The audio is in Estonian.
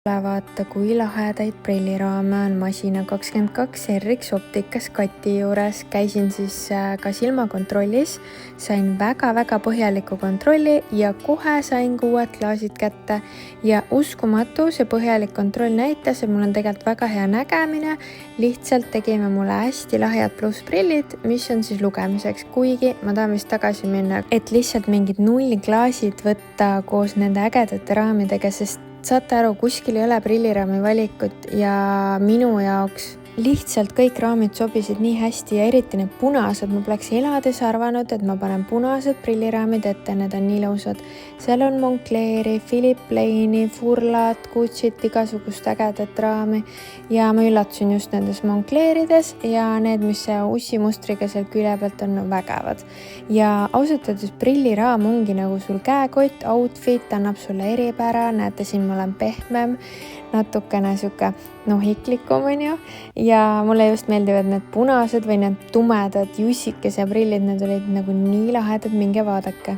Vaata, kui lahedaid prilliraame on Masina22 RX Opticas Kati juures. Käisin siis ka silmakontrollis, sain väga põhjaliku kontrolli ja kohe sain ka uued klaasid kätte. Ja uskumatu, see põhjalik kontroll näitas, et mul on tegelikult väga hea nägemine. Lihtsalt tegime mulle hästi lahjad plussprillid, mis on siis lugemiseks, kuigi ma tahan vist tagasi minna, et lihtsalt mingid nullklaasid võtta koos nende ägedate raamidega, sest saate aru, kuskil ei ole prilliraami valikut ja minu jaoks lihtsalt kõik raamid sobisid nii hästi ja eriti need punased. Ma poleks elades arvanud, et ma panen punased prilliraamid ette, need on nii ilusad. Seal on Moncleri, Philipp Pleine'i, Furlat, Gucci't, igasugust ägedat raami ja ma üllatusin just nendes Monclerides ja need, mis see ussimustriga seal külje pealt on vägevad. Ja ausalt öeldes prilliraam ongi nagu sul käekott, outfit, annab sulle eripära, näete siin ma olen pehmem, natukene siuke hiklikum on ju ja mulle just meeldivad need punased või need tumedad jussikese prillid, need olid nagu nii lahedad, minge vaadake.